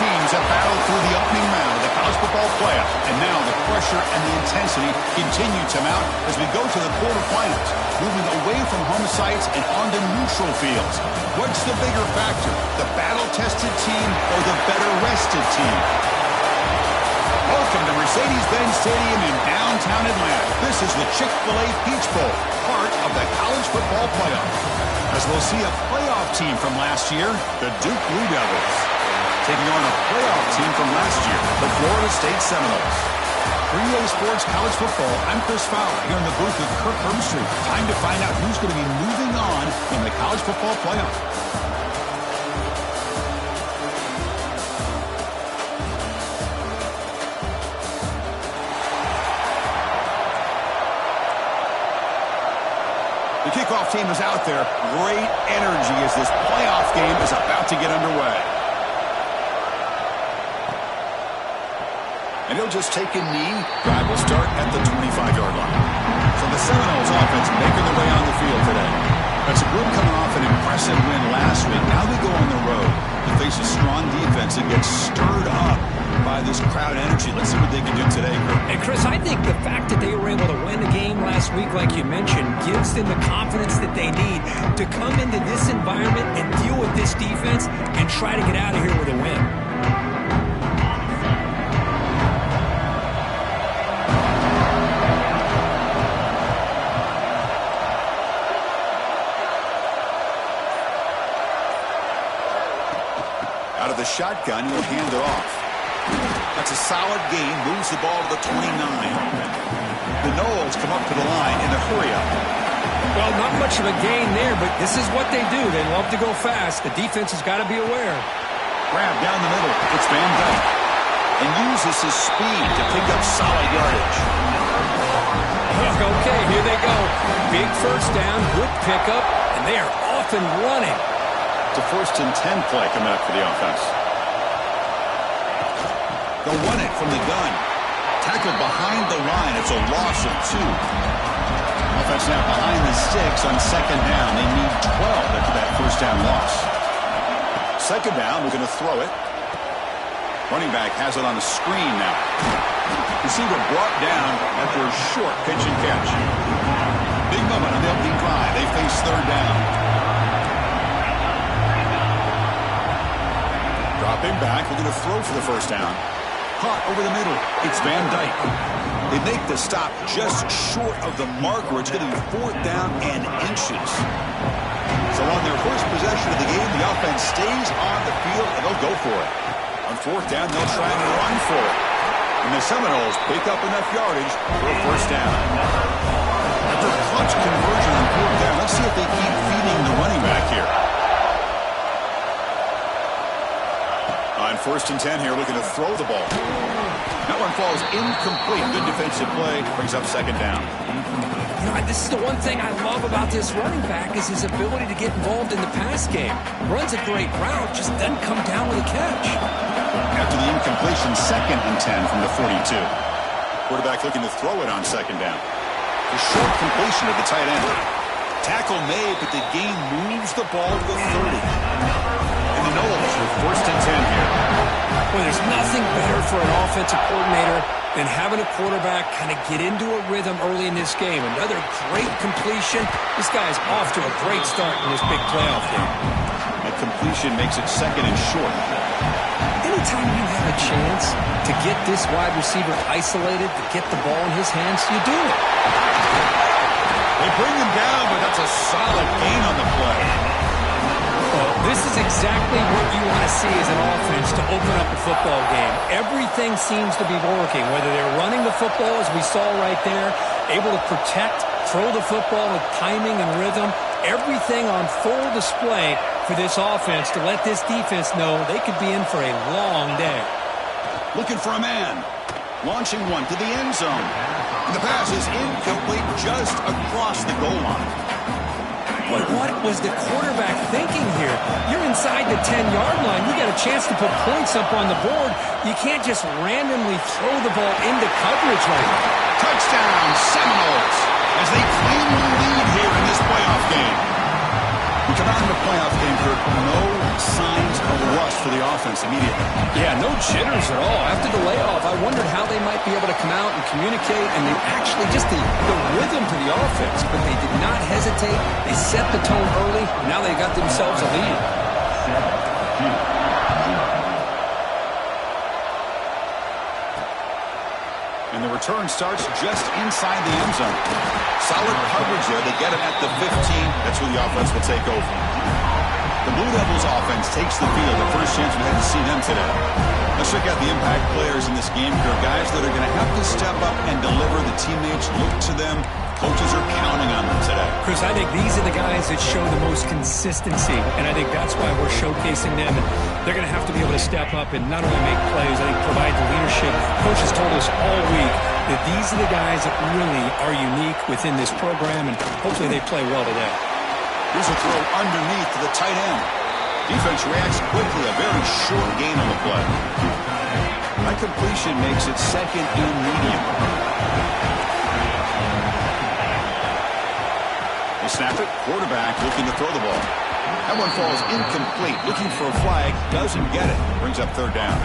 teams have battled through the opening round of the college football playoff, and now the pressure and the intensity continue to mount as we go to the quarterfinals, moving away from home sites and onto neutral fields. What's the bigger factor, the battle-tested team or the better-rested team? Welcome to Mercedes-Benz Stadium in downtown Atlanta. This is the Chick-fil-A Peach Bowl, part of the college football playoff. As we'll see a playoff team from last year, the Duke Blue Devils, taking on a playoff team from last year, the Florida State Seminoles. For EA Sports College Football, I'm Chris Fowler here in the booth with Kirk Herbstreit. Time to find out who's going to be moving on in the college football playoff. The kickoff team is out there. Great energy as this playoff game is about to get underway. And he'll just take a knee. Drive will start at the 25-yard line. So the Seminoles offense making their way on the field today. That's a group coming off an impressive win last week. Now they go on the road to face a strong defense that gets stirred up by this crowd energy. Let's see what they can do today, Kirk. And Chris, I think the fact that they were able to win the game last week, like you mentioned, gives them the confidence that they need to come into this environment and deal with this defense and try to get out of here with a win. Out of the shotgun, he'll hand it off. That's a solid gain, moves the ball to the 29. The Noles come up to the line in a hurry-up. Well, not much of a gain there, but this is what they do. They love to go fast. The defense has got to be aware. Grab down the middle. It's Van Dyke. And uses his speed to pick up solid yardage. Okay, here they go. Big first down, good pickup, and they are off and running. It's a 1st and 10 play coming up for the offense. They'll run it from the gun. Tackled behind the line. It's a loss of 2. Offense now behind the sticks on 2nd down. They need 12 after that first down loss. 2nd down, we're going to throw it. Running back has it on the screen now. Receiver brought down after a short pitch and catch. Big moment on the opening drive. They face 3rd down. Dropping back, we're going to throw for the first down. Caught over the middle. It's Van Dyke. They make the stop just short of the marker. It's going to be 4th down and inches. So on their first possession of the game, the offense stays on the field, and they'll go for it. On 4th down, they'll try and run for it. And the Seminoles pick up enough yardage for a first down. After a clutch conversion on 4th down, let's see if they keep feeding the running back here. On 1st and 10 here, looking to throw the ball. That one falls incomplete. Good defensive play. Brings up 2nd down. You know, this is the one thing I love about this running back is his ability to get involved in the pass game. Runs a great route, just doesn't come down with a catch. After the incompletion, 2nd and 10 from the 42. Quarterback looking to throw it on 2nd down. The short completion of the tight end. Tackle made, but the game moves the ball to the 30. And the Noles with 1st and 10 here. Well, there's nothing better for an offensive coordinator than having a quarterback kind of get into a rhythm early in this game. Another great completion. This guy's off to a great start in this big playoff game. That completion makes it 2nd and short. Anytime you have a chance to get this wide receiver isolated, to get the ball in his hands, you do it. They bring him down, but that's a solid gain on the play. Well, this is exactly what you want to see as an offense to open up a football game. Everything seems to be working, whether they're running the football, as we saw right there, able to protect, throw the football with timing and rhythm. Everything on full display for this offense to let this defense know they could be in for a long day. Looking for a man. Launching one to the end zone. And the pass is incomplete just across the goal line. But what was the quarterback thinking here? You're inside the 10-yard line. You got a chance to put points up on the board. You can't just randomly throw the ball into coverage like that. Touchdown, Seminoles, as they claim the lead here in this playoff game. We come out in the playoff game, Kirk, no signs of rust for the offense immediately. Yeah, no jitters at all. After the layoff, I wondered how they might be able to come out and communicate, and they actually just the rhythm to the offense, but they did not hesitate. They set the tone early. Now they got themselves a lead. And the return starts just inside the end zone. Solid coverage there. They get him at the 15. That's where the offense will take over. The Blue Devils offense takes the field. The first chance we had to see them today. Let's check out the impact players in this game here. Guys that are going to have to step up and deliver. The teammates look to them. Coaches are counting on them today. Chris, I think these are the guys that show the most consistency, and I think that's why we're showcasing them. And they're going to have to be able to step up and not only make plays, I think provide the leadership. Coaches told us all week that these are the guys that really are unique within this program, and hopefully they play well today. Here's a throw underneath to the tight end. Defense reacts quickly. A very short gain on the play. That completion makes it second and medium. They snap it. Quarterback looking to throw the ball. That one falls incomplete. Looking for a flag. Doesn't get it. Brings up third down.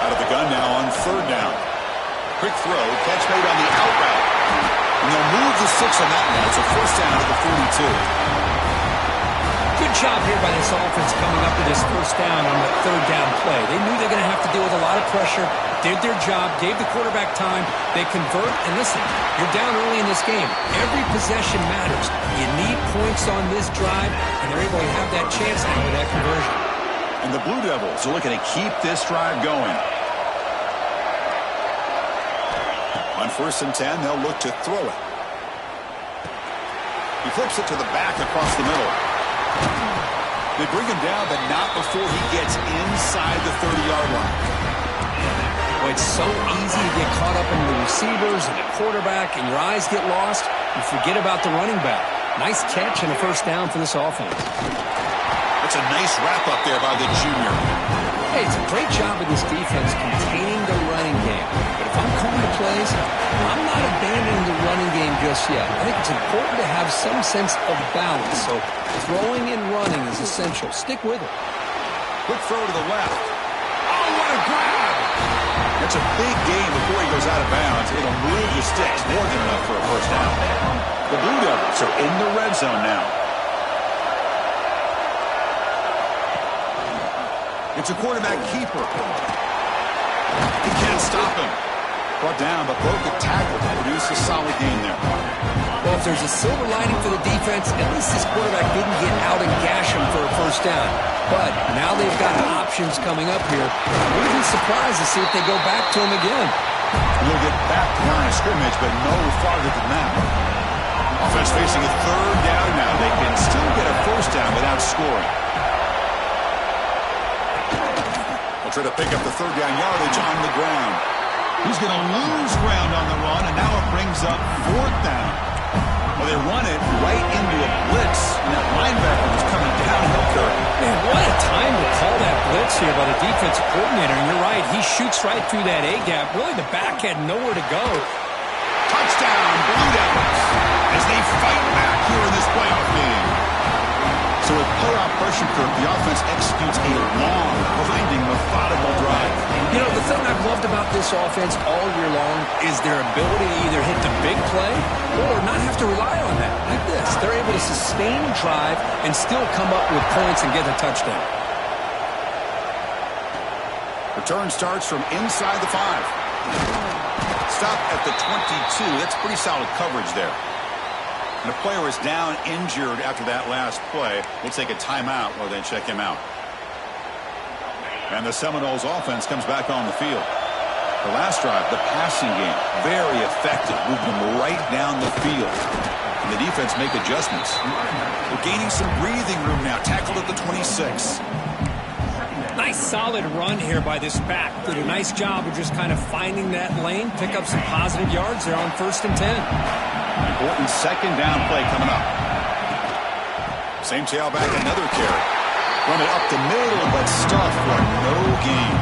Out of the gun now on third down. Quick throw. Catch made on the out route. And they'll move the 6 on that one. It's a first down at the 42. Good job here by this offense coming up with this first down on the third down play. They knew they're going to have to deal with a lot of pressure, did their job, gave the quarterback time. They convert, and listen, you're down early in this game. Every possession matters. You need points on this drive, and they're able to have that chance now with that conversion. And the Blue Devils are looking to keep this drive going. On 1st and 10, they'll look to throw it. He flips it to the back across the middle. They bring him down, but not before he gets inside the 30-yard line. Well, it's so easy to get caught up in the receivers and the quarterback, and your eyes get lost. You forget about the running back. Nice catch and a first down for this offense. That's a nice wrap-up there by the junior. Hey, it's a great job of this defense containing the running game. But if I'm calling the plays, I'm not abandoning the running game just yet. I think it's important to have some sense of balance. So throwing and running is essential. Stick with it. Quick throw to the left. Oh, what a grab! That's a big gain before he goes out of bounds. It'll move the sticks. More than enough for a first down. The Blue Devils are in the red zone now. It's a quarterback keeper. He can't stop him. Brought down, but broke the tackle to produce a solid gain there. Well, if there's a silver lining for the defense, at least this quarterback didn't get out and gash him for a first down. But now they've got options coming up here. I wouldn't be surprised to see if they go back to him again. They'll get back to line of scrimmage, but no farther than that. Offense facing a third down now. They can still get a first down without scoring. They'll try to pick up the third down yardage on the ground. He's going to lose ground on the run, and now it brings up fourth down. Well, they run it right into a blitz, and that linebacker was coming downhill, Kirk. Man, what a time to call that blitz here by the defensive coordinator. And you're right, he shoots right through that A-gap. Really, the back had nowhere to go. Touchdown, Blue Devils, as they fight back here in this playoff game. So with playoff pressure, Kirk, the offense executes a long, grinding, methodical drive. You know, the thing I've loved about this offense all year long is their ability to either hit the big play or not have to rely on that. Like this, they're able to sustain a drive and still come up with points and get a touchdown. Return starts from inside the 5. Stop at the 22. That's pretty solid coverage there. And the player is down injured after that last play. We'll take a timeout while they check him out. And the Seminoles offense comes back on the field. The last drive, the passing game, very effective. Moved them right down the field. And the defense make adjustments. We're gaining some breathing room now. Tackled at the 26. Nice solid run here by this back. Did a nice job of just kind of finding that lane, pick up some positive yards there on 1st and 10. Important second down play coming up. Same tailback, another carry. Run it up the middle, but stuffed for no gain.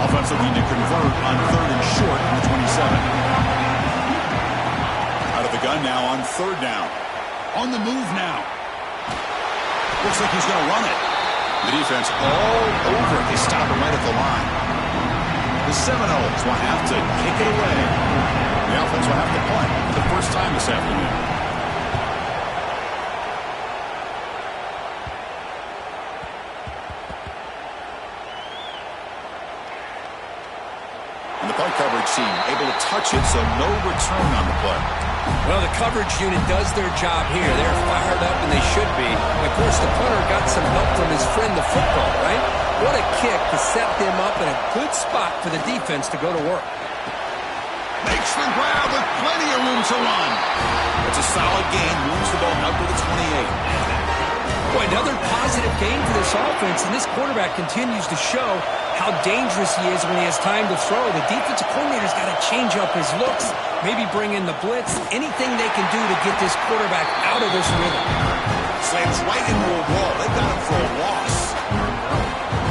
Offense looking to convert on 3rd and short on the 27. The gun now on third down. On the move now. Looks like he's going to run it. The defense all over it. They stop him right at the line. The Seminoles will have to kick it away. The offense will have to punt for the first time this afternoon. And the punt coverage team able to touch it, so no return on the play. Well, the coverage unit does their job here. They're fired up, and they should be. And of course, the punter got some help from his friend, the football, right? What a kick to set them up in a good spot for the defense to go to work. Makes the grab with plenty of room to run. It's a solid gain. Moves the ball out to the 28. Boy, another positive gain for this offense, and this quarterback continues to show how dangerous he is when he has time to throw. The defensive coordinator's got to change up his looks, maybe bring in the blitz, anything they can do to get this quarterback out of this rhythm. Slams right into a wall. They've got him for a loss.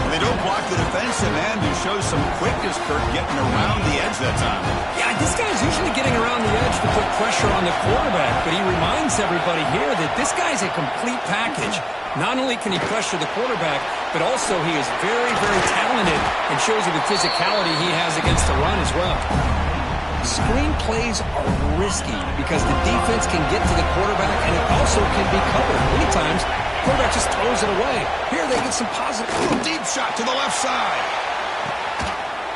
And they don't block the defensive end, who shows some quickness, Kirk, getting around the edge that time. Yeah, this guy's usually getting around the edge to put pressure on the quarterback, but he reminds everybody here that this guy's a complete package. Not only can he pressure the quarterback, but also he is very, very talented and shows you the physicality he has against the run as well. Screen plays are risky because the defense can get to the quarterback, and it also can be covered. Many times, the quarterback just throws it away. Here they get some positive. Deep shot to the left side.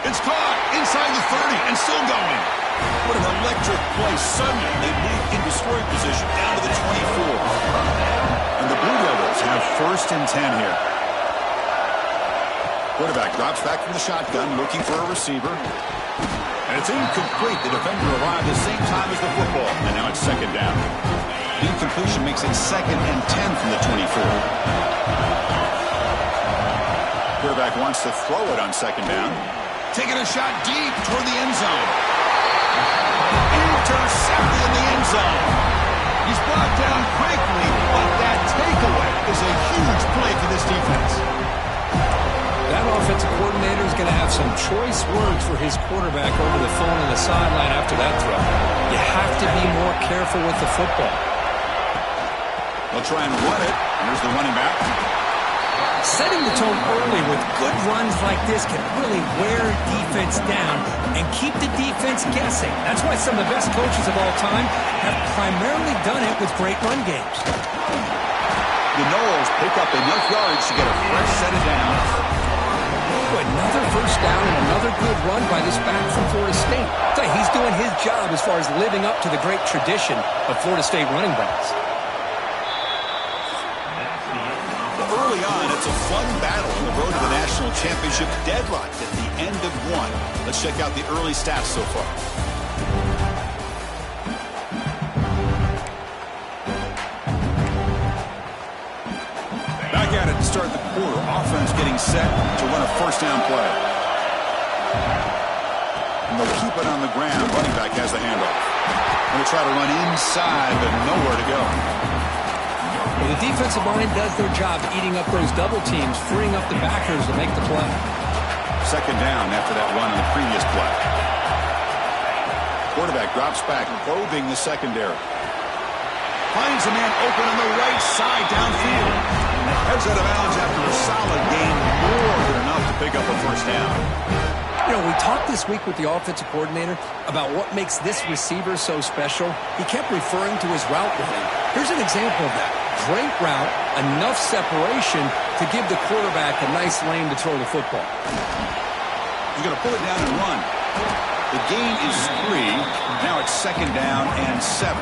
It's caught inside the 30 and still going. What an electric play. Suddenly, they move into scoring position down to the 24. And the Blue Devils have 1st and 10 here. Quarterback drops back from the shotgun, looking for a receiver. And it's incomplete. The defender arrived at the same time as the football. And now it's 2nd down. The incompletion makes it 2nd and 10 from the 24. Quarterback wants to throw it on 2nd down. Taking a shot deep toward the end zone. Intercepted in the end zone. He's brought down quickly, but that takeaway is a huge play for this defense. That offensive coordinator is going to have some choice words for his quarterback over the phone on the sideline after that throw. You have to be more careful with the football. They'll try and run it. Here's the running back. Setting the tone early with good runs like this can really wear defense down and keep the defense guessing. That's why some of the best coaches of all time have primarily done it with great run games. The Noles pick up enough yards to get a fresh set of downs. Another 1st down and another good run by this back from Florida State. He's doing his job as far as living up to the great tradition of Florida State running backs. Early on, it's a fun battle on the road to the national championship, deadlocked at the end of one. Let's check out the early stats so far. Back at it to start the quarter. Offense getting set to run a 1st down play. And they'll keep it on the ground. Running back has the handoff. And they'll try to run inside, but nowhere to go. Well, the defensive line does their job eating up those double teams, freeing up the backers to make the play. 2nd down after that run on the previous play. Quarterback drops back, probing the secondary. Finds a man open on the right side downfield. Heads out of bounds after a solid gain, more than enough to pick up a 1st down. You know, we talked this week with the offensive coordinator about what makes this receiver so special. He kept referring to his route running. Here's an example of that. Great route, enough separation to give the quarterback a nice lane to throw the football. He's going to pull it down and run. The gain is 3. Now it's 2nd down and 7.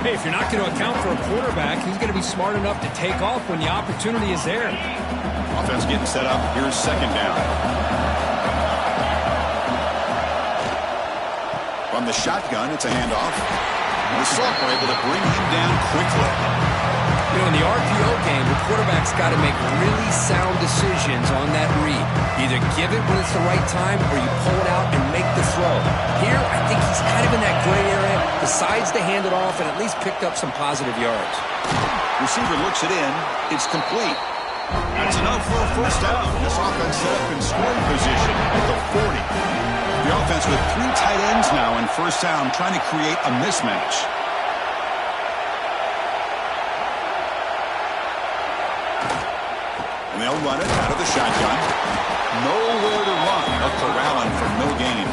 Hey, if you're not going to account for a quarterback, he's going to be smart enough to take off when the opportunity is there. Offense getting set up. Here's 2nd down. From the shotgun, it's a handoff. And the Salk were able to bring him down quickly. You know, in the RPO game, the quarterback's got to make really sound decisions on that read. Either give it when it's the right time or you pull it out and make the throw. Here, I think he's kind of in that gray area, decides to hand it off, and at least picked up some positive yards. Receiver looks it in. It's complete. That's enough for a 1st down. This offense set up in scoring position at the 40. The offense with 3 tight ends now in first down, trying to create a mismatch. And they'll run it out of the shotgun. Nowhere to run. They'll corral him for no gain.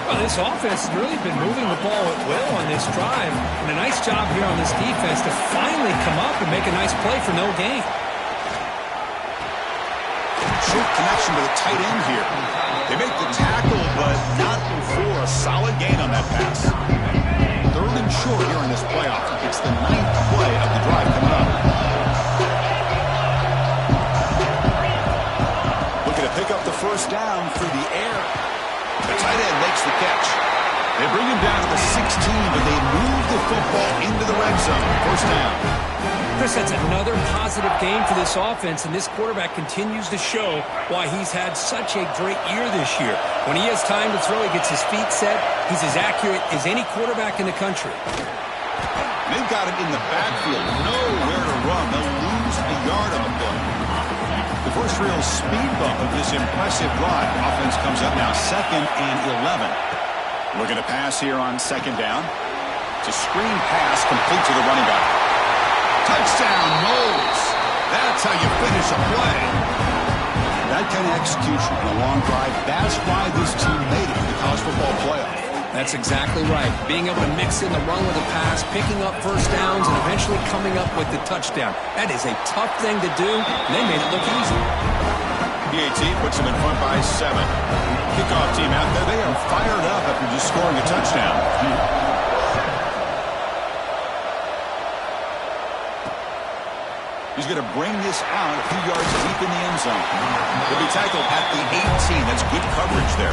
Well, this offense has really been moving the ball at will on this drive. And a nice job here on this defense to finally come up and make a nice play for no gain. Short connection to the tight end here. They make the tackle, but not for a solid gain on that pass. 3rd and short here in this playoff. It's the 9th play of the drive coming up. Looking to pick up the first down through the air. The tight end makes the catch. They bring him down to the 16, but they move the football into the red zone. First down. Chris, that's another positive game for this offense, and this quarterback continues to show why he's had such a great year this year. When he has time to throw, he gets his feet set. He's as accurate as any quarterback in the country. They've got him in the backfield. Nowhere to run. They'll lose a yard on the play. The first real speed bump of this impressive drive. Offense comes up now 2nd and 11. Looking to pass here on 2nd down. It's a screen pass complete to the running back. Touchdown, Knowles. That's how you finish a play. That kind of execution in a long drive, that's why this team made it to the college football playoff. That's exactly right. Being able to mix in the run with a pass, picking up first downs, and eventually coming up with the touchdown. That is a tough thing to do, and they made it look easy. PAT puts them in front by 7. Kickoff team out there, they are fired up after just scoring a touchdown. He's going to bring this out a few yards deep in the end zone. He'll be tackled at the 18. That's good coverage there.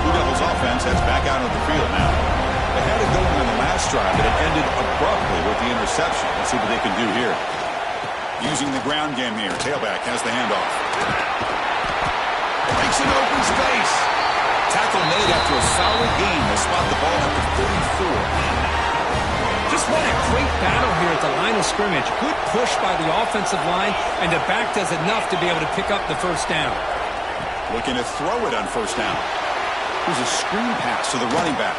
Blue Devils offense heads back out of the field now. They had it going on the last drive, but it ended abruptly with the interception. Let's see what they can do here. Using the ground game here. Tailback has the handoff. Breaks an open space. Tackle made after a solid gain. They spot the ball at the 44. Just what a great battle here at the line of scrimmage. Good push by the offensive line, and the back does enough to be able to pick up the first down. Looking to throw it on first down. Here's a screen pass to the running back.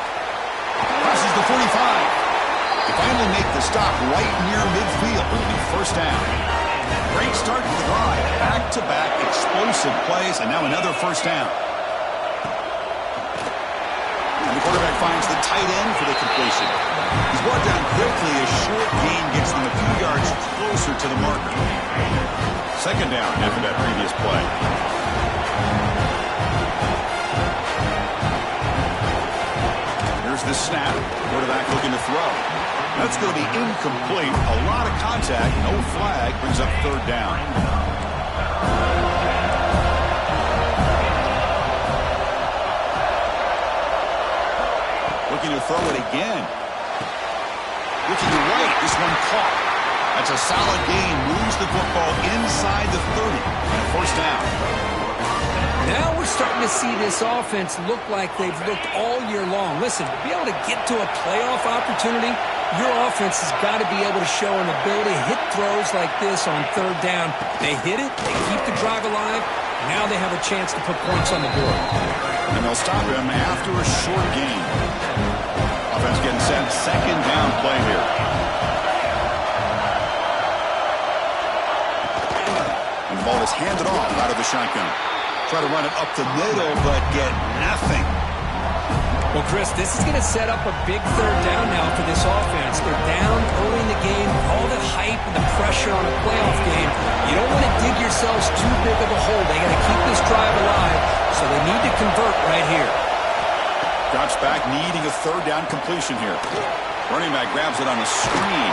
Crosses the 45. They finally make the stop right near midfield. It'll be first down. Great start to the drive. Back-to-back explosive plays, and now another first down. And the quarterback finds the tight end for the completion. He's brought down quickly. A short gain gets them a few yards closer to the marker. 2nd down after that previous play. Here's the snap. Quarterback looking to throw. That's going to be incomplete. A lot of contact. No flag. Brings up 3rd down. Looking to throw it again. Looking to right. This one caught. That's a solid gain. Moves the football inside the 30. And a first down. Now we're starting to see this offense look like they've looked all year long. Listen, to be able to get to a playoff opportunity, your offense has got to be able to show an ability to hit throws like this on 3rd down. They hit it. They keep the drive alive. Now they have a chance to put points on the board. And they'll stop him after a short gain. Offense getting set. 2nd down play here. And the ball is handed off out of the shotgun. Try to run it up the middle, but get nothing. Well, Chris, this is going to set up a big 3rd down now for this offense. They're down early in the game. All the hype and the pressure on a playoff game. You don't want to dig yourselves too big of a hole. They got to keep this drive alive, so they need to convert right here. Drops back, needing a 3rd down completion here. Running back grabs it on a screen.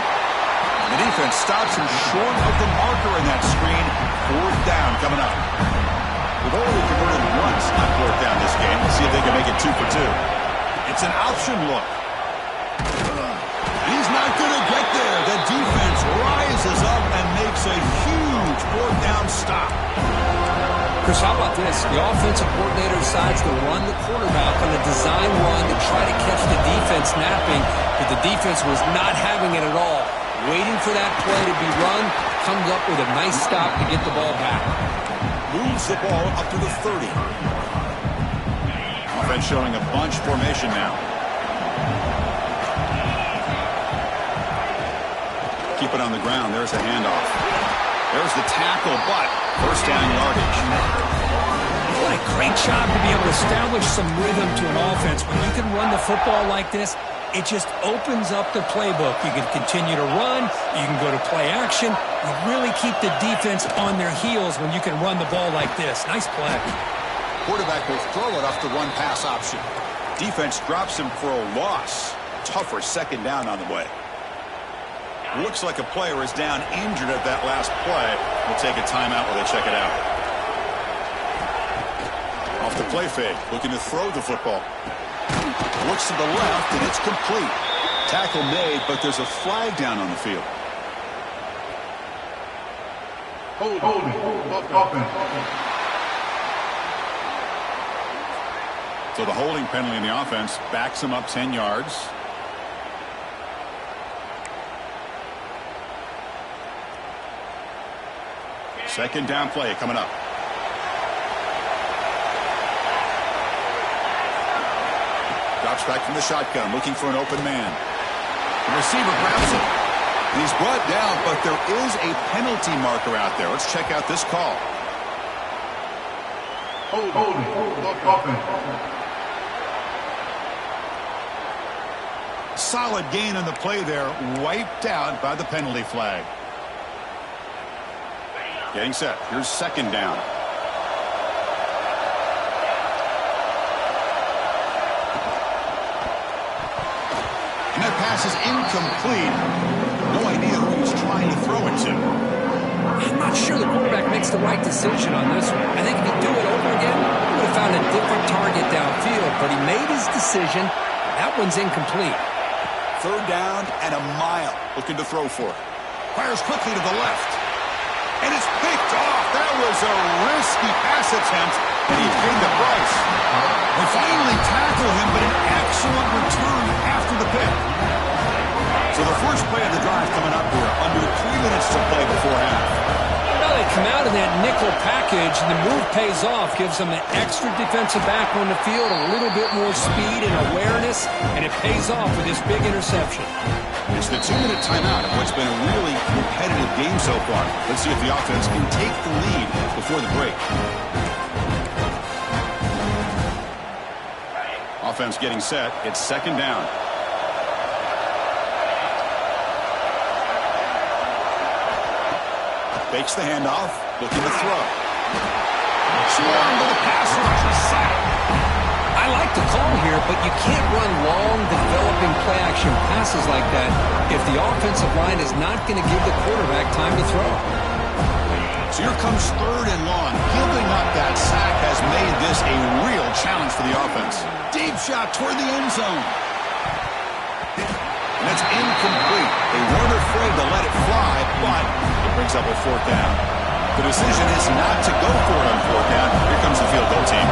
And the defense stops him short of the marker in that screen. 4th down coming up. They've only converted once on 4th down this game. Let's see if they can make it 2 for 2. It's an option look. He's not going to get there. The defense rises up and makes a huge 4th down stop. Chris, how about this? The offensive coordinator decides to run the quarterback on a design run to try to catch the defense napping, but the defense was not having it at all. Waiting for that play to be run, comes up with a nice stop to get the ball back. Moves the ball up to the 30. Offense showing a bunch formation now. Keep it on the ground. There's a handoff. There's the tackle, but first down yardage. What a great job to be able to establish some rhythm to an offense. When you can run the football like this, it just opens up the playbook. You can continue to run. You can go to play action. You really keep the defense on their heels when you can run the ball like this. Nice play. Quarterback will throw it off the run pass option. Defense drops him for a loss. Tougher second down on the way. Looks like a player is down injured at that last play. We'll take a timeout while they check it out. Off the play fake, looking to throw the football. Looks to the left, and it's complete. Tackle made, but there's a flag down on the field. Holding. Offense. So the holding penalty in the offense backs him up 10 yards. Second down play coming up. Drops back from the shotgun, looking for an open man. The receiver grabs it. He's brought down, but there is a penalty marker out there. Let's check out this call. Holding. Offense. Solid gain on the play there, wiped out by the penalty flag. Getting set. Here's second down. And that pass is incomplete. No idea who he's trying to throw it to. I'm not sure the quarterback makes the right decision on this one. I think if he'd do it over again, he would have found a different target downfield, but he made his decision. That one's incomplete. Third down and a mile. Looking to throw for it. Fires quickly to the left. And it's picked off. That was a risky pass attempt, and he paid the price. They finally tackle him, but an excellent return after the pick. So the first play of the drive coming up here. Under 3 minutes to play before half. Well, they come out in that nickel package, and the move pays off. Gives them an extra defensive back on the field, a little bit more speed and awareness, and it pays off with this big interception. It's the 2-minute timeout of what's been a really competitive game so far. Let's see if the offense can take the lead before the break. Offense getting set. It's second down. Fakes the handoff. Looking to throw. Swarm to the pass rusher. Sack. I like the call here, but you can't run long, developing play-action passes like that if the offensive line is not going to give the quarterback time to throw. So here comes third and long. Giving up that sack has made this a real challenge for the offense. Deep shot toward the end zone. And it's incomplete. They weren't afraid to let it fly, but it brings up a fourth down. The decision is not to go for it on fourth down. Here comes the field goal team.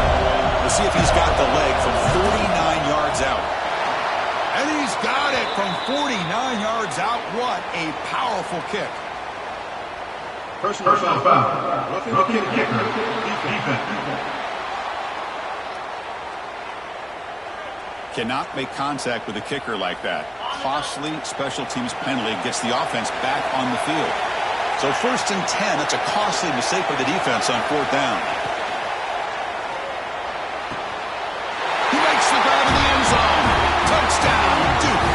Let's see if he's got the leg from 49 yards out. And he's got it from 49 yards out. What a powerful kick. Personal foul. Rookie kicker. Defense. Cannot make contact with a kicker like that. Costly special teams penalty gets the offense back on the field. So first and 10, that's a costly mistake by the defense on fourth down. He makes the grab in the end zone. Touchdown, Duke.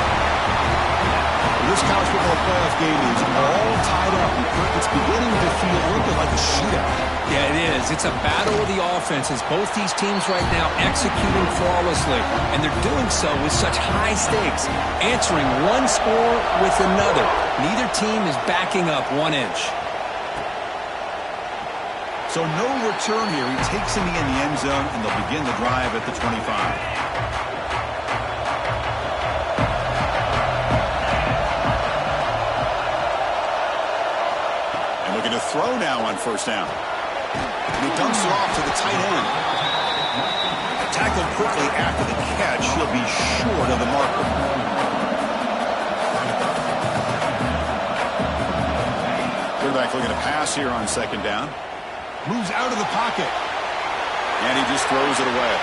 This college football playoff game is all tied up. It's beginning to feel a little bit like a shootout. Yeah, it is. It's a battle of the offenses. Both these teams right now executing flawlessly, and they're doing so with such high stakes, answering one score with another. Neither team is backing up 1 inch. So no return here. He takes him in the end zone, and they'll begin the drive at the 25. Looking to throw now on first down. And he dumps it off to the tight end. Tackled quickly after the catch. He'll be short of the marker. Quarterback looking to pass here on second down. Moves out of the pocket. And he just throws it away.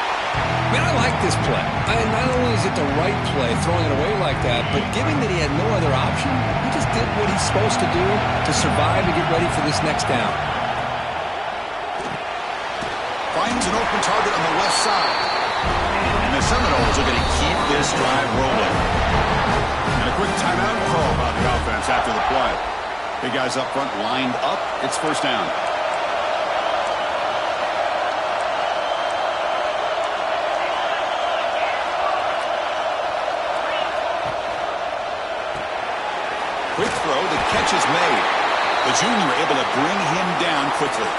Man, I like this play. Not only is it the right play, throwing it away like that, but given that he had no other option, he just did what he's supposed to do to survive and get ready for this next down. Finds an open target on the left side. And the Seminoles are going to keep this drive rolling. And a quick timeout call by the offense after the play. Big guys up front lined up. It's first down. Quick throw. The catch is made. The junior able to bring him down quickly.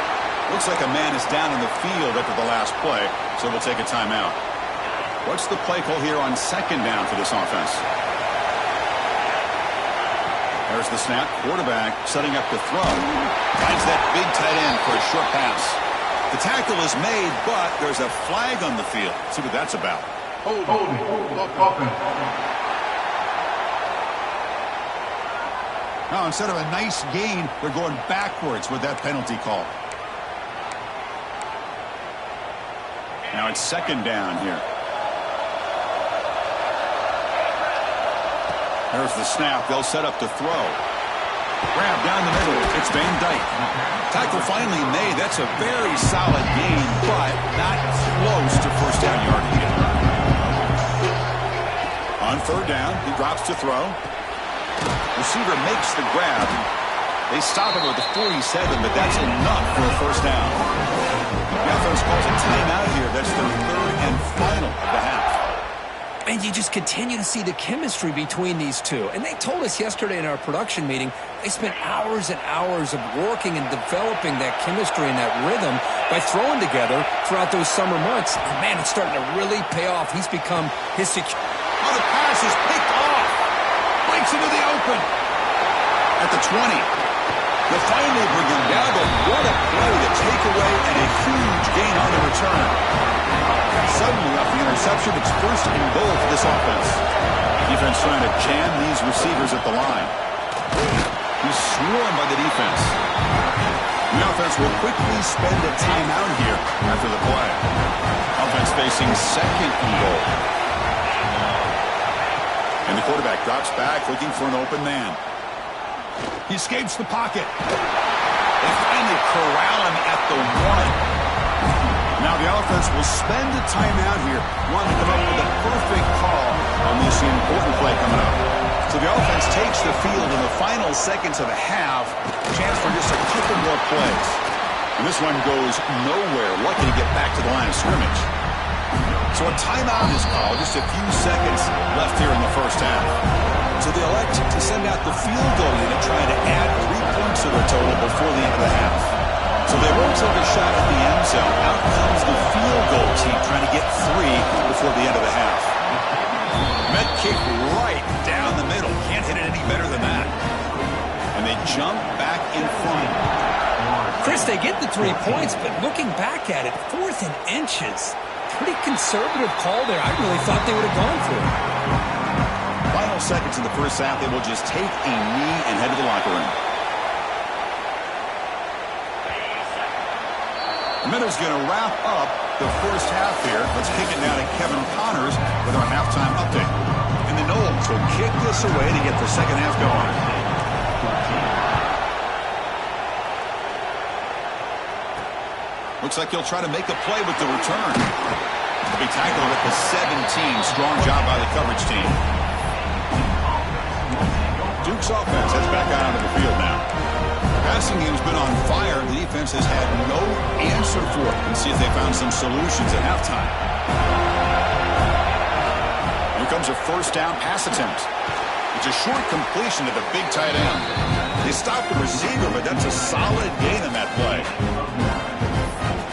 Looks like a man is down in the field after the last play, so we'll take a timeout. What's the play call here on second down for this offense? There's the snap. Quarterback setting up the throw. Finds that big tight end for a short pass. The tackle is made, but there's a flag on the field. Let's see what that's about. Holding. Offense. Now, instead of a nice gain, they're going backwards with that penalty call. Now it's second down here. There's the snap. They'll set up the throw. Grab down the middle. It's Van Dyke. Tackle finally made. That's a very solid gain, but not close to first down yardage yet. On third down, he drops to throw. Receiver makes the grab. They stop him with the 47, but that's enough for a first down. The offense calls a timeout here. That's their third and final of the half. And you just continue to see the chemistry between these two. And they told us yesterday in our production meeting, they spent hours and hours of working and developing that chemistry and that rhythm by throwing together throughout those summer months. And man, it's starting to really pay off. He's become his secure. Oh, the pass is picked off. Breaks into the open. At the 20. They'll finally bring him down, but what a play to take away and a huge gain on the return. Suddenly off the interception, it's first and goal for this offense. Defense trying to jam these receivers at the line. He's swarmed by the defense. The offense will quickly spend a timeout here after the play. Offense facing second and goal. And the quarterback drops back looking for an open man. He escapes the pocket. They finally corral him at the 1. Now the offense will spend a timeout here, wanting to come up with a perfect call on this important play coming up. So the offense takes the field in the final seconds of the half. Chance for just a couple more plays. And this one goes nowhere. Lucky to get back to the line of scrimmage. So a timeout is called. Just a few seconds left here in the first half. So they elect to send out the field goal unit, trying to add 3 points to their total before the end of the half. So they won't take a shot at the end zone. Out comes the field goal team trying to get 3 before the end of the half. Met kick right down the middle. Can't hit it any better than that. And they jump back in front. Chris, they get the 3 points, but looking back at it, 4th and inches. Pretty conservative call there. I really thought they would have gone for it. Final seconds in the first half, they will just take a knee and head to the locker room. The Minnows going to wrap up the first half here. Let's kick it now to Kevin Connors with our halftime update. And the Noles will kick this away to get the second half going. Looks like he'll try to make a play with the return. A big tackle at the 17. Strong job by the coverage team. Duke's offense heads back out onto the field now. The passing game's been on fire. The defense has had no answer for it. Let's see if they found some solutions at halftime. Here comes a first down pass attempt. It's a short completion to the big tight end. They stopped the receiver, but that's a solid gain on that play.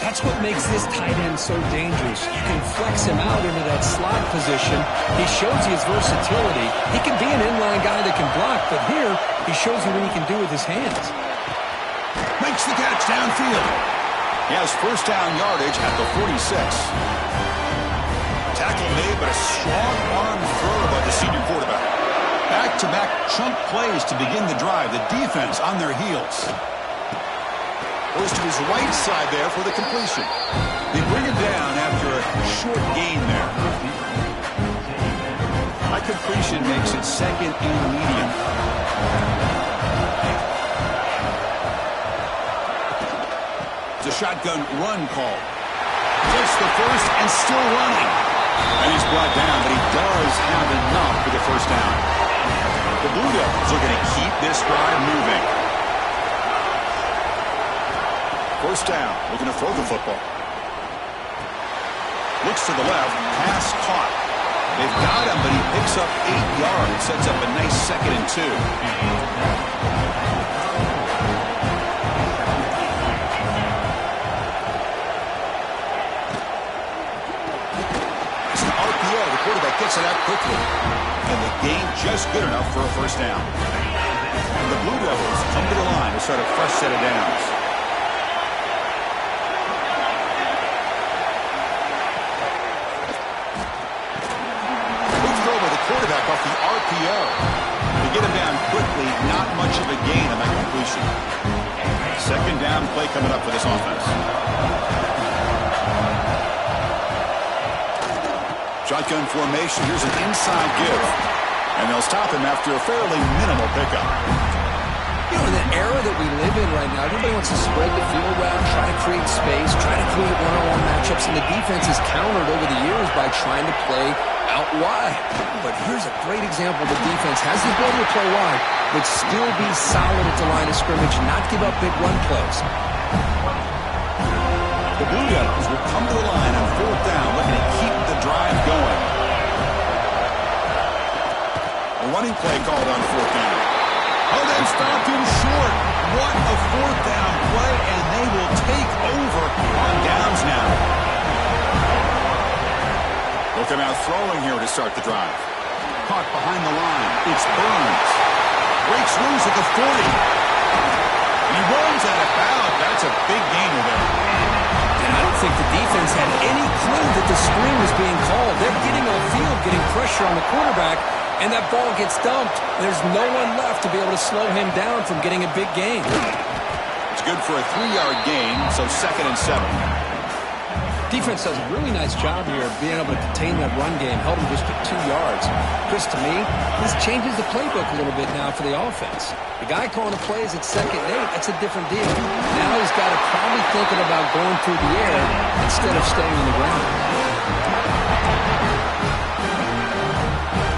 That's what makes this tight end so dangerous. You can flex him out into that slot position. He shows you his versatility. He can be an inline guy that can block, but here he shows you what he can do with his hands. Makes the catch downfield. He has first down yardage at the 46. Tackle made, but a strong arm throw by the senior quarterback. Back-to-back chunk plays to begin the drive. The defense on their heels. Goes to his right side there for the completion. They bring him down after a short gain there. High completion makes it second and medium. It's a shotgun run call. Takes the first and still running. And he's brought down, but he does have enough for the first down. The Blue Devils are going to keep this drive moving. First down, looking to throw the football. Looks to the left, pass caught. They've got him, but he picks up 8 yards. Sets up a nice 2nd and 2. It's an RPO. The quarterback gets it out quickly. And the gain just good enough for a first down. And the Blue Devils come to the line to start a fresh set of downs. Quarterback off the RPO. To get him down quickly, not much of a gain on that completion. Second down play coming up for this offense. Shotgun formation. Here's an inside give. And they'll stop him after a fairly minimal pickup. You know, in the era that we live in right now, everybody wants to spread the field out, try to create space, try to create one-on-one matchups, and the defense has countered over the years by trying to play out wide. But here's a great example. The defense has the ability to play wide, but still be solid at the line of scrimmage, not give up big run plays. The Blue Devils will come to the line on 4th down, looking to keep the drive going. A running play called on 4th down. Oh, they've stopped him short. What a 4th down play, and they will take over on downs now. Looking out throwing here to start the drive. Caught behind the line. It's Burns. Breaks loose at the 40. He runs out of bounds. That's a big gainer there. And I don't think the defense had any clue that the screen was being called. They're getting on field, getting pressure on the quarterback, and that ball gets dumped. There's no one left to be able to slow him down from getting a big gain. It's good for a 3-yard gain, so 2nd and 7. Defense does a really nice job here of being able to contain that run game, held him just to 2 yards. Chris, to me, this changes the playbook a little bit now for the offense. The guy calling the plays at 2nd and 8, that's a different deal. Now he's got to probably thinking about going through the air instead of staying on the ground.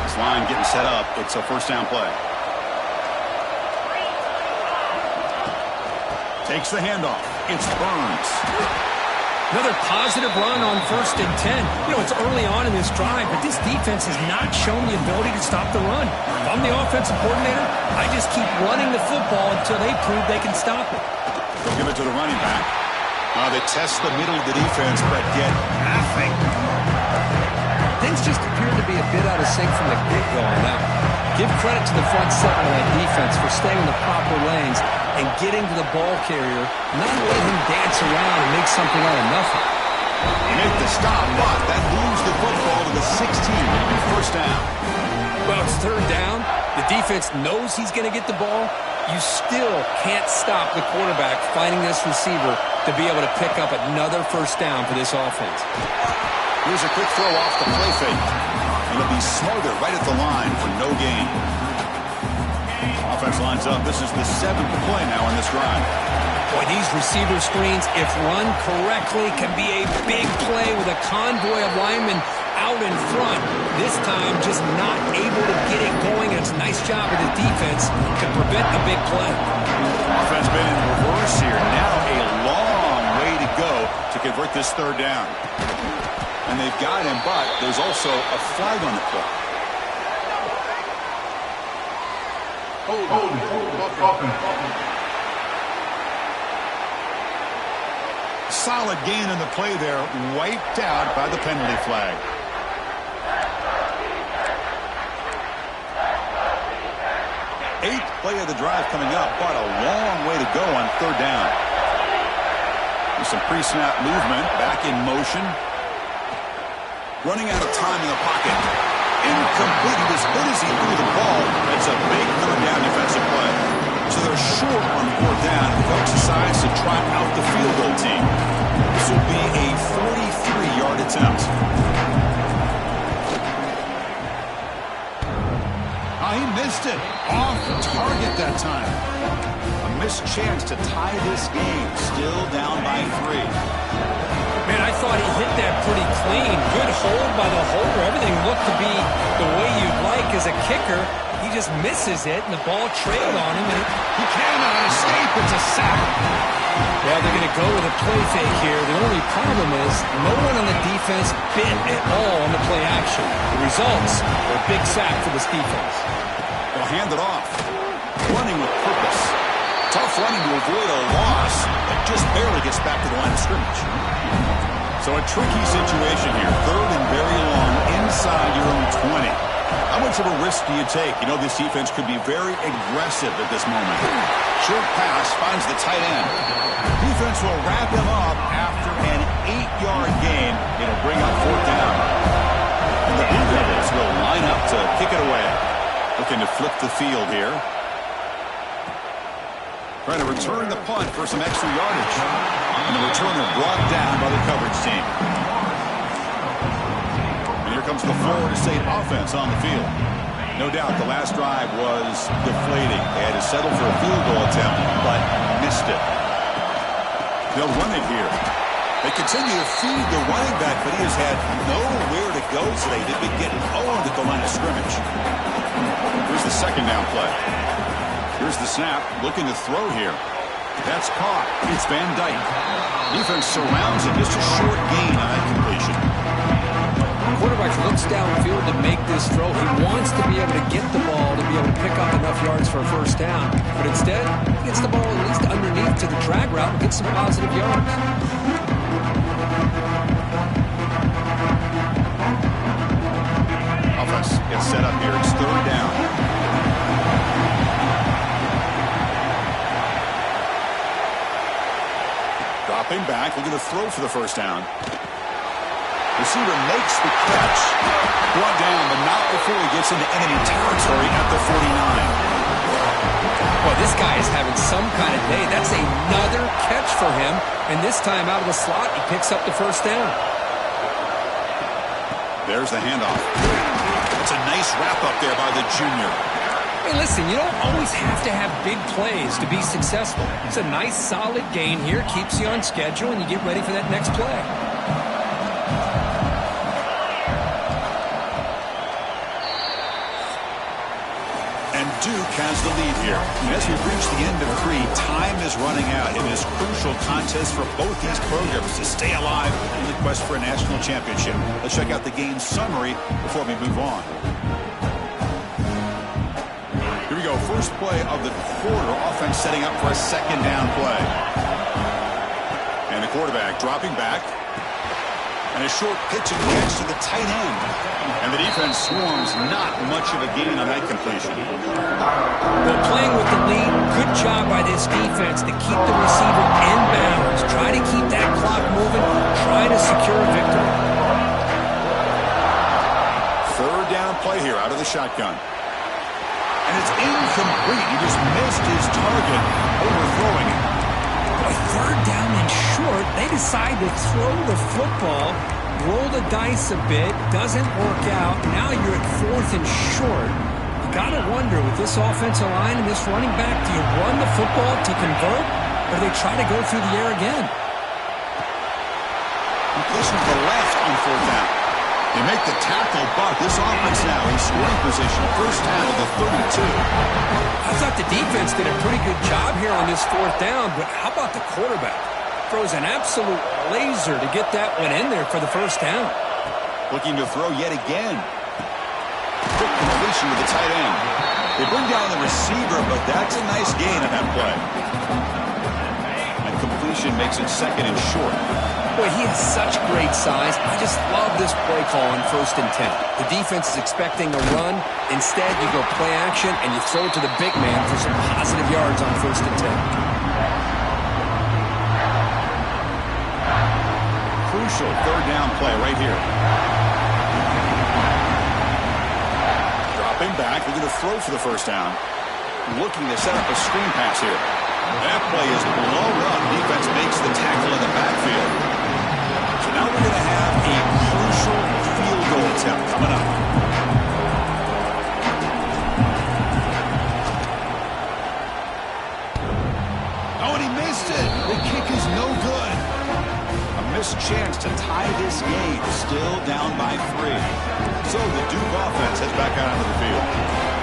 This line getting set up. It's a first down play. Takes the handoff. It's Burns. Another positive run on 1st and 10. You know, it's early on in this drive, but this defense has not shown the ability to stop the run. If I'm the offensive coordinator, I just keep running the football until they prove they can stop it. They'll give it to the running back. They test the middle of the defense, but get nothing. Things just appear to be a bit out of sync from the get-go on that. Give credit to the front seven of that defense for staying in the proper lanes and getting to the ball carrier, not letting him dance around and make something out of nothing. Make the stop, but that moves the football to the 16. It'll be first down. Well, it's 3rd down. The defense knows he's going to get the ball. You still can't stop the quarterback finding this receiver to be able to pick up another first down for this offense. Here's a quick throw off the play fake. And it'll be smothered right at the line for no gain. Offense lines up. This is the 7th play now on this drive. Boy, these receiver screens, if run correctly, can be a big play with a convoy of linemen out in front. This time, just not able to get it going. It's a nice job of the defense to prevent the big play. Offense been in reverse here. Now a long way to go to convert this 3rd down. And they've got him, but there's also a flag on the play. Solid gain in the play there, wiped out by the penalty flag. Eighth play of the drive coming up, but a long way to go on 3rd down. With some pre-snap movement, back in motion. Running out of time in the pocket. Incomplete. As good as he threw the ball, it's a big third down defensive play. So they're short on 4th down. The coach decides to trot out the field goal team. This will be a 43-yard attempt. Oh, he missed it. Off target that time. A missed chance to tie this game. Still down by 3. Man, I thought he hit that pretty clean. Good hold by the holder. Everything looked to be the way you'd like as a kicker. He just misses it, and the ball trailed on him. And he cannot escape. It's a sack. Well, they're going to go with a play fake here. The only problem is no one on the defense bit at all on the play action. The results are a big sack for this defense. They'll hand it off. Running with purpose. Tough running to avoid a loss, but just barely gets back to the line of scrimmage. So a tricky situation here. 3rd and very long inside your own 20. How much of a risk do you take? You know, this defense could be very aggressive at this moment. Short pass finds the tight end. Defense will wrap him up after an 8-yard gain. It'll bring up 4th down. And the Blue Devils will line up to kick it away. Looking to flip the field here. Trying to return the punt for some extra yardage. And the returner brought down by the coverage team. And here comes the Florida State offense on the field. No doubt the last drive was deflating. They had to settle for a field goal attempt, but missed it. They'll run it here. They continue to feed the running back, but he has had nowhere to go today. They've been getting owned at the line of scrimmage. Here's the 2nd down play. Here's the snap, looking to throw here. That's caught. It's Van Dyke. Defense surrounds it. Just a short gain on that completion. The quarterback looks downfield to make this throw. He wants to be able to get the ball to be able to pick up enough yards for a 1st down. But instead, he gets the ball at least underneath to the drag route and gets some positive yards. Offense gets set up here. It's 3rd down. Dropping back, looking to throw for the 1st down. Receiver makes the catch. Brought down, but not before he gets into enemy territory at the 49. Well, this guy is having some kind of day. That's another catch for him. And this time out of the slot, he picks up the 1st down. There's the handoff. It's a nice wrap-up there by the junior. Hey, listen, you don't always have to have big plays to be successful. It's a nice, solid gain here. Keeps you on schedule, and you get ready for that next play. And Duke has the lead here. And as we reach the end of 3, time is running out in this crucial contest for both these programs to stay alive in the quest for a national championship. Let's check out the game summary before we move on. Here we go. First play of the quarter. Offense setting up for a 2nd down play. And the quarterback dropping back. And a short pitch and catch to the tight end. And the defense swarms. Not much of a gain on that completion. Well, playing with the lead, good job by this defense to keep the receiver in bounds. Try to keep that clock moving. Try to secure a victory. 3rd down play here out of the shotgun. And it's incomplete. He just missed his target, overthrowing it. Boy, 3rd down and short. They decide to throw the football, roll the dice a bit, doesn't work out. Now you're at 4th and short. You got to wonder, with this offensive line and this running back, do you run the football to convert, or do they try to go through the air again? Completion to the left on 4th down. They make the tackle, but this offense now in scoring position. 1st down at the 32. I thought the defense did a pretty good job here on this 4th down, but how about the quarterback? Throws an absolute laser to get that one in there for the 1st down. Looking to throw yet again. Quick completion to the tight end. They bring down the receiver, but that's a nice gain on that play. And completion makes it 2nd and short. Boy, he has such great size. I just love this play call on 1st and 10. The defense is expecting a run. Instead, you go play action, and you throw it to the big man for some positive yards on 1st and 10. Crucial 3rd down play right here. Dropping back, looking to throw for the 1st down. looking to set up a screen pass here. That play is blown up. Defense makes the tackle in the backfield. So now we're going to have a crucial field goal attempt coming up. Oh, and he missed it. The kick is no good. A missed chance to tie this game. Still down by 3. So the Duke offense heads back out onto the field.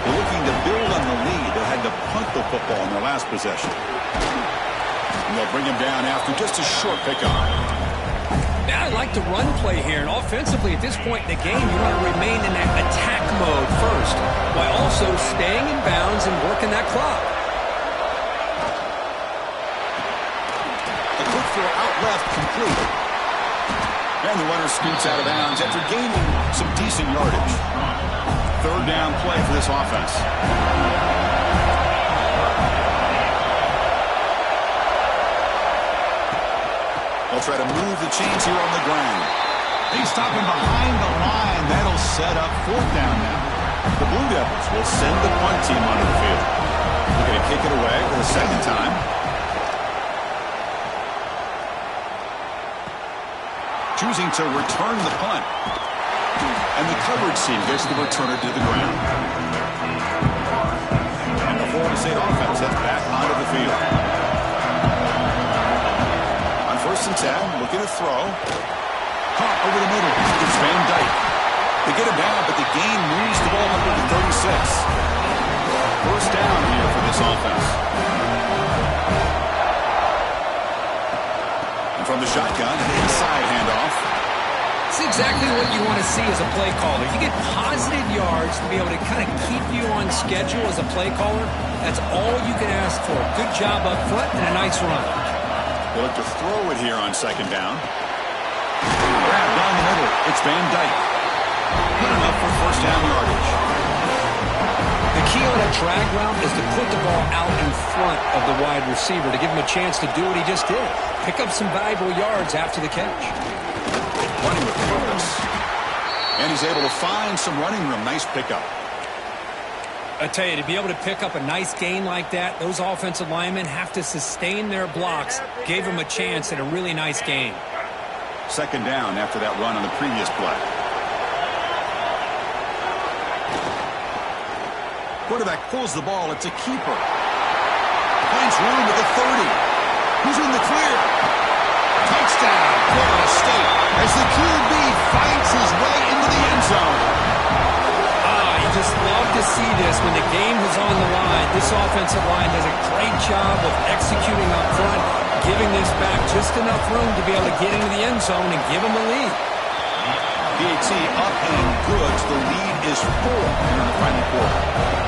They're looking to build on the lead. They had to punt the football in their last possession. And they'll bring him down after just a short pickup. Now I like the run play here, and offensively at this point in the game, you want to remain in that attack mode first, while also staying in bounds and working that clock. A quick throw out left, complete. And the runner scoots out of bounds after gaining some decent yardage. Third down play for this offense. They'll try to move the chains here on the ground. He's stopping behind the line. That'll set up 4th down now. The Blue Devils will send the punt team onto the field. They're going to kick it away for the second time. Choosing to return the punt. And the coverage team gets the returner to the ground. And the Florida State offense heads back onto the field. On 1st and 10, looking to throw. Caught over the middle. It's Van Dyke. They get him down, but the gain moves the ball up to the 36. 1st down here for this offense. And from the shotgun, an inside handoff. It's exactly what you want to see as a play caller. You get positive yards to be able to kind of keep you on schedule as a play caller. That's all you can ask for. Good job up front and a nice run. They look to throw it here on 2nd down. Grab down the middle. It's Van Dyke. Good enough for 1st down yardage. The key on a drag route is to put the ball out in front of the wide receiver to give him a chance to do what he just did. Pick up some valuable yards after the catch. Running with purpose. And he's able to find some running room. Nice pickup. I tell you, to be able to pick up a nice gain like that, those offensive linemen have to sustain their blocks. Gave him a chance at a really nice gain. 2nd down after that run on the previous play. Quarterback pulls the ball. It's a keeper. Finds room at the 30. Who's in the clear? Touchdown, Florida State, as the QB fights his way into the end zone. You just love to see this when the game is on the line. This offensive line does a great job of executing up front, giving this back just enough room to be able to get into the end zone and give them a lead. PAT up and good. The lead is 4 here in the final quarter.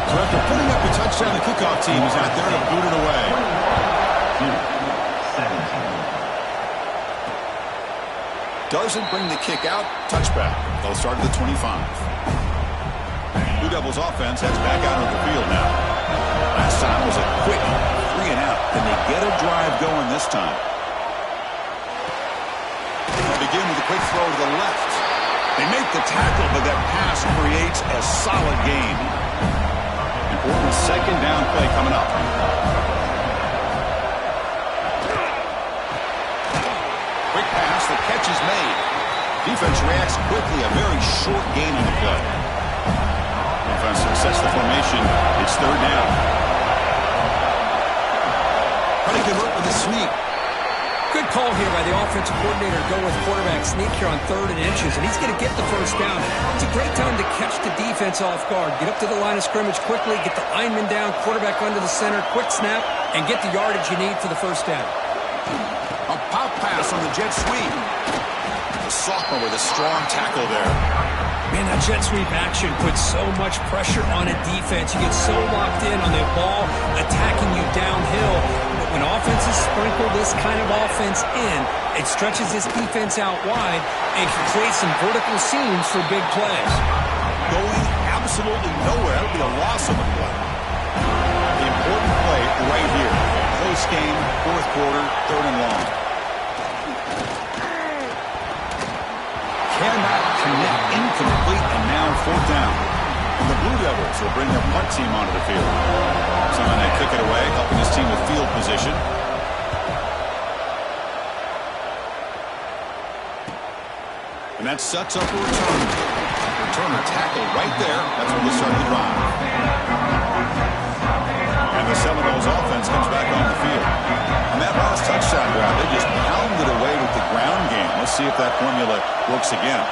So after putting up a touchdown, the kickoff team is out there to boot it away. 17. Doesn't bring the kick out. Touchback. They'll start at the 25. Blue Devils offense heads back out of the field now. Last time was a quick 3 and out. Can they get a drive going this time? They'll begin with a quick throw to the left. They make the tackle, but that pass creates a solid gain. Important 2nd down play coming up. Quick pass, the catch is made. Defense reacts quickly, a very short gain on the play. Offense sets the formation. It's 3rd down. Pretty good work with the sneak. Good call here by the offensive coordinator to go with quarterback sneak here on 3rd and inches, and he's going to get the 1st down. It's a great time to catch the defense off guard. Get up to the line of scrimmage quickly, get the lineman down, quarterback under the center, quick snap, and get the yardage you need for the 1st down. A pop pass on the jet sweep. The sophomore with a strong tackle there. Man, that jet sweep action puts so much pressure on a defense. You get so locked in on the ball attacking you downhill. But when offenses sprinkle this kind of offense in, it stretches this defense out wide and can create some vertical seams for big plays. Going absolutely nowhere. That would be a loss of the play. The important play right here. Close game, 4th quarter, 3rd and long. Cannot connect, incomplete, and now 4th down. And the Blue Devils will bring their punt team onto the field. So when they kick it away, helping this team with field position. And that sets up a return. Returner tackled right there. That's when they start the drive. And the Seminoles offense comes back on the field. And that last touchdown drive, they just pounded away with the ground game. Let's see if that formula works again.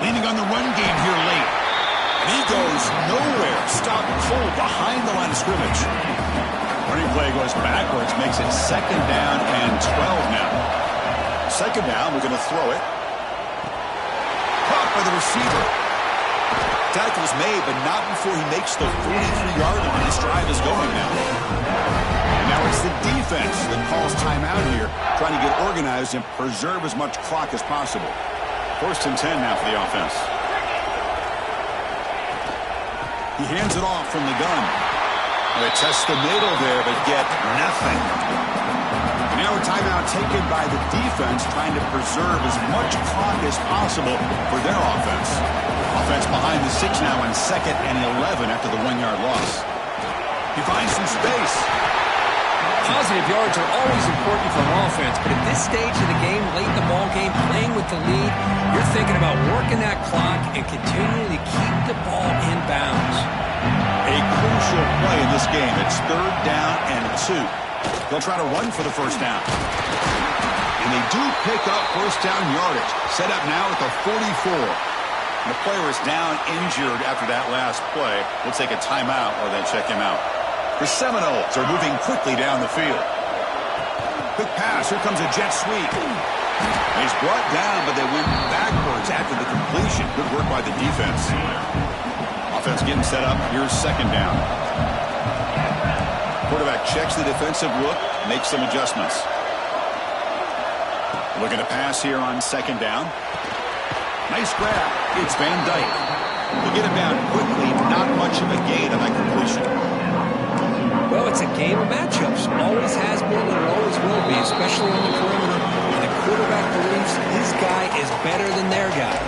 Leaning on the run game here late. And he goes nowhere. Stopped cold behind the line of scrimmage. Running play goes backwards, makes it 2nd down and 12 now. 2nd down, we're going to throw it. Caught by the receiver. Tackle's made, but not before he makes the 43-yard line. This drive is going now. And now it's the defense that calls timeout here, trying to get organized and preserve as much clock as possible. 1st and 10 now for the offense. He hands it off from the gun. They test the middle there, but get nothing. And now a timeout taken by the defense, trying to preserve as much clock as possible for their offense. Offense behind the 6 now on 2nd and 11 after the 1-yard loss. He finds some space. Positive yards are always important for an offense, but at this stage of the game, late in the ball game, playing with the lead, you're thinking about working that clock and continuing to keep the ball in bounds. A crucial play in this game. It's 3rd down and 2. They'll try to run for the 1st down. And they do pick up 1st down yardage. Set up now at the 44. And the player is down injured after that last play. We'll take a timeout while they check him out. The Seminoles are moving quickly down the field. Quick pass. Here comes a jet sweep. And he's brought down, but they went backwards after the completion. Good work by the defense. Offense getting set up. Here's 2nd down. Quarterback checks the defensive look, makes some adjustments. Looking to pass here on 2nd down. Nice grab. It's Van Dyke. They get him down quickly. Not much of a gain on that completion. Well, it's a game of matchups. Always has been and it always will be, especially on the perimeter. And the quarterback believes his guy is better than their guy.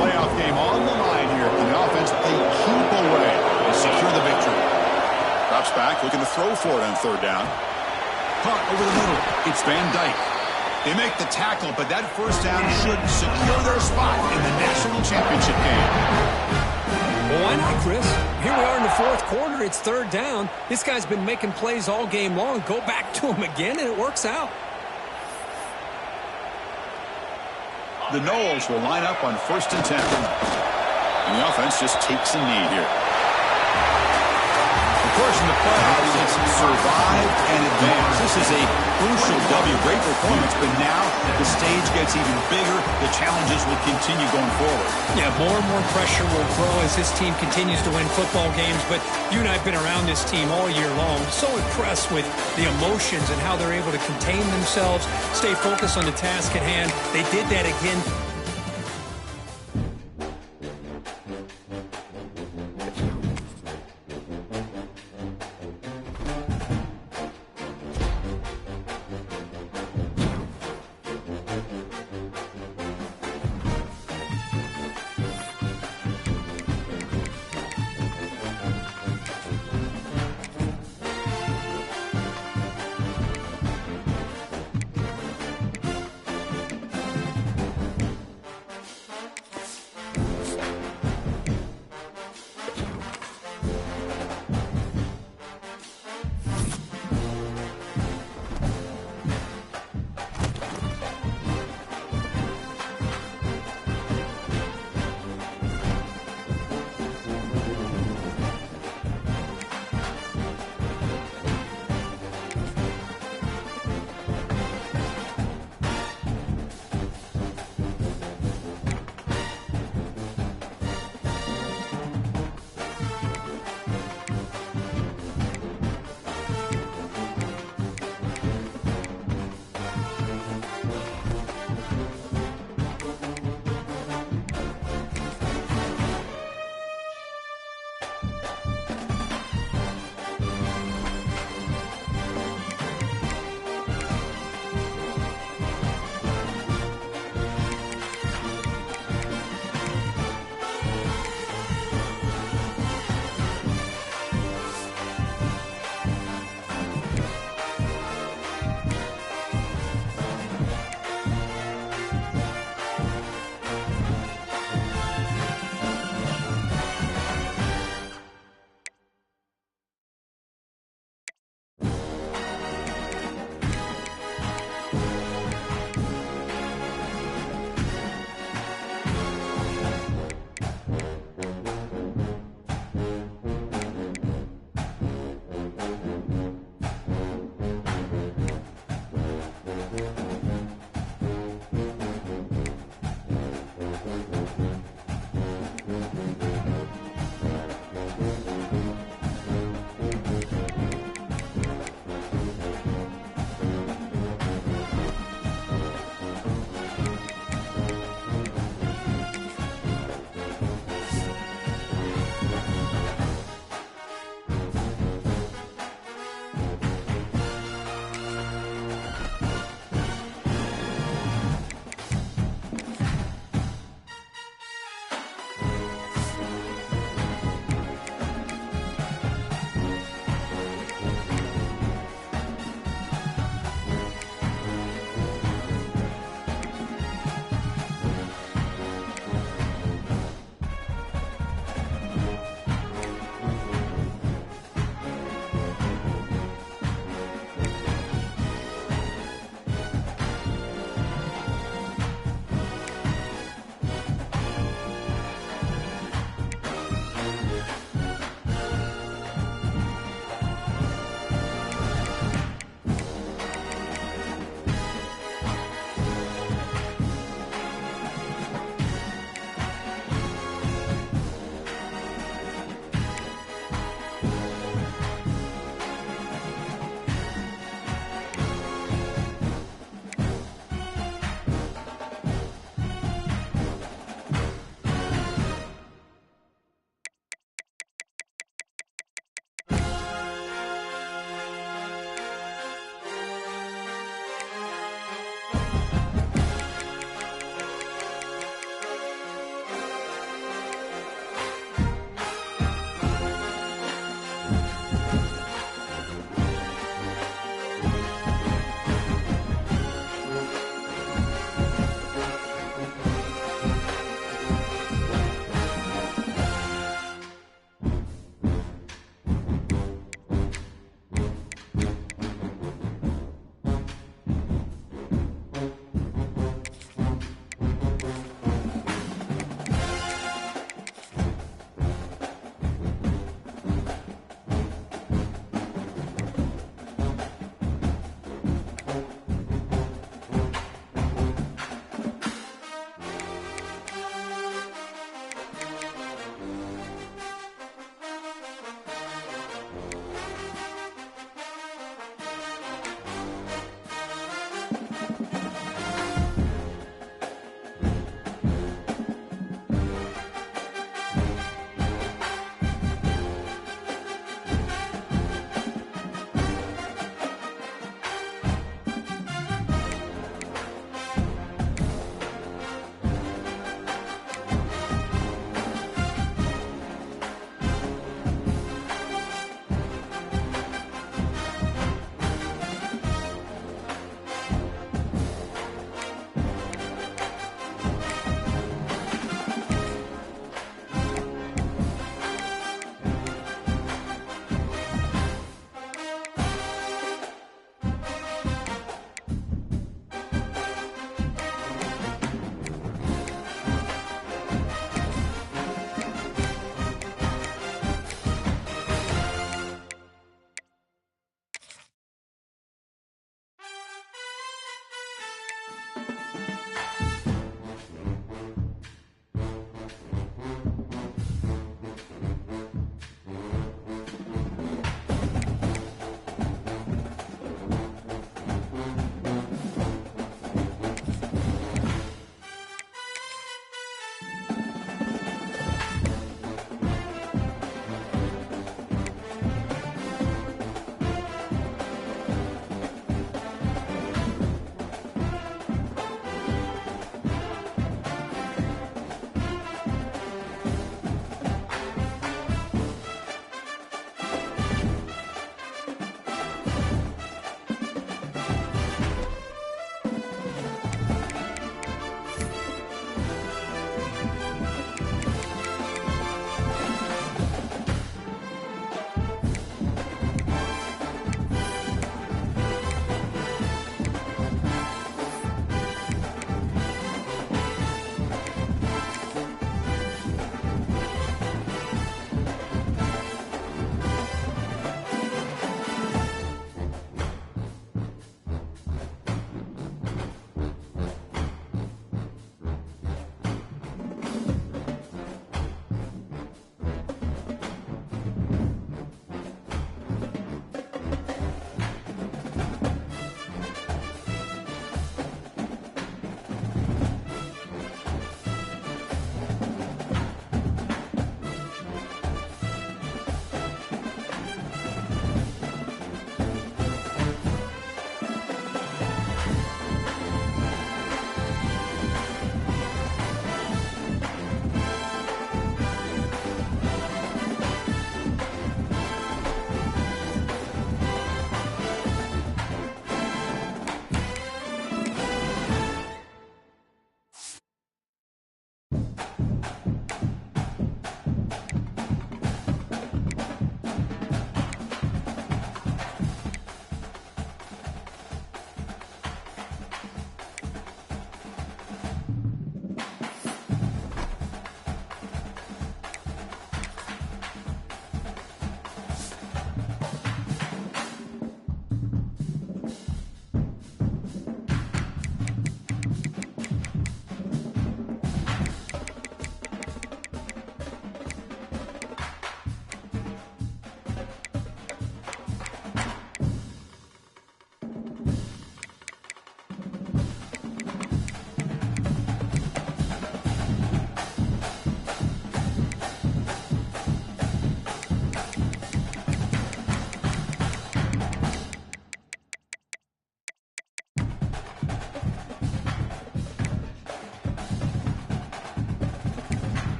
Playoff game on the line here. And the offense, they keep away and secure the victory. Drops back, looking to throw for it on 3rd down. Caught over the middle. It's Van Dyke. They make the tackle, but that 1st down should secure their spot in the national championship game. Well, why not, Chris? Here we are in the 4th quarter. It's 3rd down. This guy's been making plays all game long. Go back to him again, and it works out. The Noles will line up on 1st and 10. And the offense just takes a knee here. Of course, in the playoffs, it's survive and advance. This is a crucial W. Great performance, but now the stage gets even bigger. The challenges will continue going forward. Yeah, more and more pressure will grow as this team continues to win football games. But you and I have been around this team all year long. So impressed with the emotions and how they're able to contain themselves, stay focused on the task at hand. They did that again.